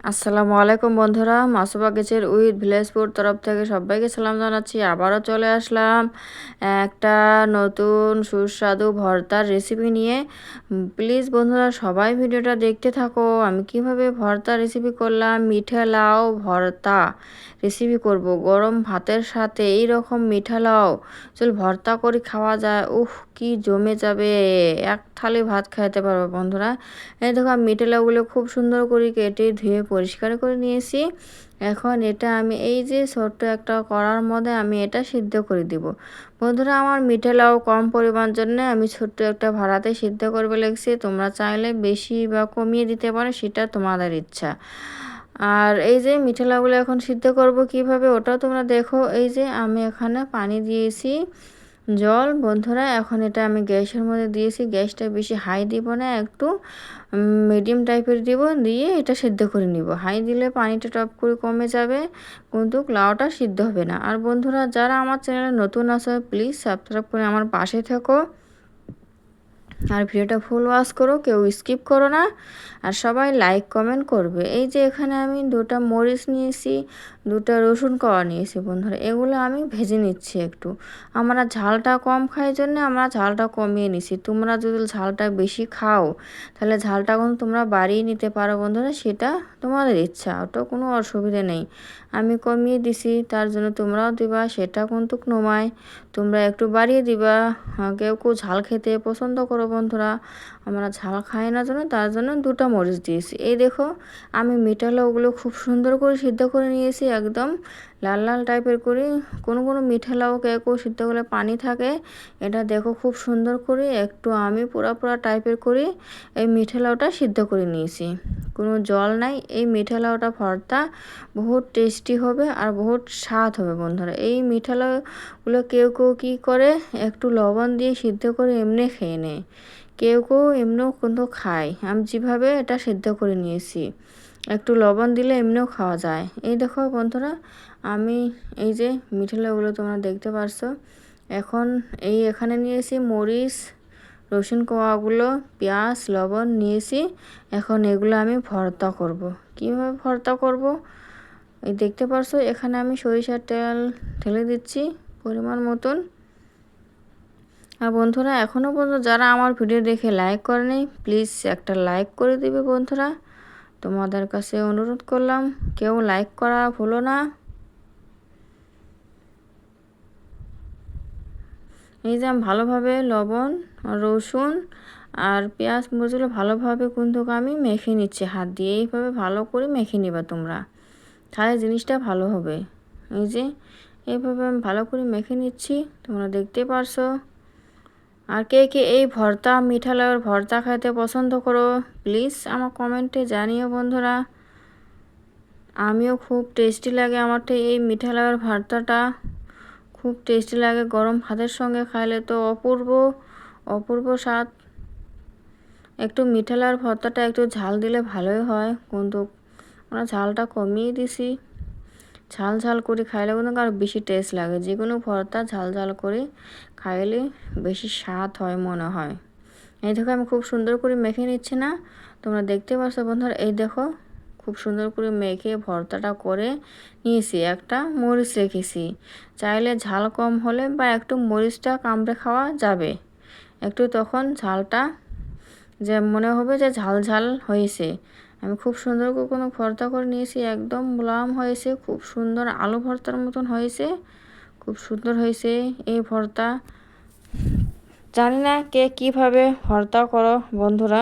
আসসালামু আলাইকুম বন্ধুরা, মাসুবা কিচেন উইথ ভিলেজপুর তরফ থেকে সবাইকে সালাম জানাচ্ছি। আবারও চলে আসলাম একটা নতুন সুস্বাদু ভর্তার রেসিপি নিয়ে। প্লিজ বন্ধুরা সবাই ভিডিওটা দেখতে থাকো। আমি কিভাবে ভর্তা রেসিপি করলাম, মিঠা লাউ ভর্তা রেসিপি করব। গরম ভাতের সাথে এই রকম মিঠা লাউ চল ভর্তা করে খাওয়া যায়, কি জমে যাবে। এক থালি ভাত খাইতে পারবে বন্ধুরা। এই দেখো আমি মিঠা লাউগুলো খুব সুন্দর করে কেটে ধুয়ে পরিষ্কার করে নিয়েছি। এখন এটা আমি এই যে ছোট্ট একটা কড়ার মধ্যে আমি এটা সিদ্ধ করে দিব। বন্ধুরা আমার মিঠা লাউ কম পরিমাণ জন্য আমি ছোট্ট একটা ভাড়াতে সিদ্ধ করবে লেগেছি। তোমরা চাইলে বেশি বা কমিয়ে দিতে পারো, সেটা তোমাদের ইচ্ছা। আর এই যে মিঠা লাউগুলো এখন সিদ্ধ করব কিভাবে ওটাও তোমরা দেখো। এই যে আমি এখানে পানি দিয়েছি, জল বন্ধুরা। এখন এটা আমি গ্যাসের মধ্যে দিয়েছি। গ্যাসটা বেশি হাই দিব না, একটু মিডিয়াম টাইপের দিব, দিয়ে এটা সিদ্ধ করে নিব। হাই দিলে পানিটা টপ করে কমে যাবে, কিন্তু লাউটা সিদ্ধ হবে না। আর বন্ধুরা যারা আমার চ্যানেলে নতুন আছে প্লিজ সাবস্ক্রাইব করে আমার পাশে থেকো, আর ভিডিওটা ফুল ওয়াচ করো, কেউ স্কিপ করো না, আর সবাই লাইক কমেন্ট করবে। এই যে এখানে আমি 2টা মরিচ নিয়েছি, 2টা রসুন কোয়া নিয়েছি বন্ধুরা। এগুলো আমি ভেজে নিচ্ছি একটু। আমরা ঝালটা কম খাই জন্য আমরা ঝালটা কমিয়ে নিছি। তোমরা যদি ঝালটা বেশি খাও তাহলে ঝালটা কিন্তু তোমরা বাড়িয়ে নিতে পারো বন্ধুরা, সেটা তোমাদের ইচ্ছা, ওটা কোনো অসুবিধা নেই। আমি কমিয়ে দিছি, তার জন্য তোমরাও দিবা, সেটা কিন্তু নয়, তোমরা একটু বাড়িয়ে দিবা। কেউ কেউ ঝাল খেতে পছন্দ করো বন্ধুরা, আমরা ঝাল খাই না জন্য তার জন্য 2টা মরিচ দিয়েছি। এই দেখো আমি মিঠা লাউগুলো খুব সুন্দর করে সিদ্ধ করে নিয়েছি, একদম লাল লাল টাইপের করে। কোনো কোনো মিঠা লাউ কেউ কেউ সিদ্ধ করলে পানি থাকে, এটা দেখো খুব সুন্দর করে একটু আমি পুরা পুরা টাইপের করে এই মিঠা লাউটা সিদ্ধ করে নিয়েছি, কোনো জল নাই। এই মিঠা লাউটা ভর্তা বহুত টেস্টি হবে আর বহুত স্বাদ হবে বন্ধুরা। এই মিঠা লাউগুলো কেউ কেউ কী করে একটু লবণ দিয়ে সিদ্ধ করে এমনি খেয়ে নেয়, কেউ কেউ এমনিও কিন্তু খায়। আমি যেভাবে এটা সিদ্ধ করে নিয়েছি, একটু লবণ দিলে এমনিও খাওয়া যায়। এই দেখো বন্ধুরা আমি এই যে মিঠা লাউগুলো তোমরা দেখতে পারছো। এখন এখানে নিয়েছি মরিচ, রসুন কোয়াগুলো, পেঁয়াজ, লবণ নিয়েছি। এখন এগুলো আমি ভর্তা করব। কীভাবে ভর্তা করব এই দেখতে পারছো। এখানে আমি সরিষার তেল ঢেলে দিচ্ছি পরিমাণ মতন। আর বন্ধুরা এখনও পর্যন্ত যারা আমার ভিডিও দেখে লাইক করেনি প্লিজ একটা লাইক করে দিবে বন্ধুরা, তোমাদের কাছে অনুরোধ করলাম, কেউ লাইক করা ভুলো না। এই যে আমি ভালোভাবে লবণ, রসুন আর পেঁয়াজ মরিচগুলো ভালোভাবে কিন্তু আমি মেখে নিচ্ছি হাত দিয়ে। এইভাবে ভালো করে মেখে নিবা তোমরা, তাহলে জিনিসটা ভালো হবে। এই যে এইভাবে আমি ভালো করে মেখে নিচ্ছি, তোমরা দেখতে পারছো। আর কে কে এই ভর্তা মিঠা লাউয়ের ভর্তা খেতে পছন্দ করো প্লিজ আমার কমেন্টে জানিও বন্ধুরা। আমিও খুব টেস্টি লাগে আমারটা এই মিঠা লাউয়ের ভর্তাটা, খুব টেস্টি লাগে। গরম ভাতের সঙ্গে খাইলে তো অপূর্ব অপূর্ব স্বাদ। একটু মিঠা লাউয়ের ভর্তাটা একটু ঝাল দিলে ভালোই হয়, কিন্তু আমরা ঝালটা কমিয়ে দিছি। ঝাল ঝাল করে খাইলে কিন্তু আরও বেশি টেস্ট লাগে। যে কোনো ভর্তা ঝাল ঝাল করে খাইলে বেশি স্বাদ হয় মনে হয়। এই দেখো আমি খুব সুন্দর করে মেখে নিচ্ছি না, তোমরা দেখতে পাচ্ছ বন্ধুরা। এই দেখো খুব সুন্দর করে মেখে ভর্তাটা করে নিয়েছি। একটা মরিচ রেখেছি, চাইলে ঝাল কম হলে বা একটু মরিচটা কামড়ে খাওয়া যাবে, একটু তখন ঝালটা যে মনে হবে যে ঝাল ঝাল হয়েছে। আমি খুব সুন্দর করে কোনো ভর্তা করে নিয়েছি, একদম মোলায়েম হয়েছে, খুব সুন্দর আলু ভর্তার মতন হয়েছে, খুব সুন্দর হয়েছে এই ভর্তা। জানি না কে কীভাবে ভর্তা করো বন্ধুরা,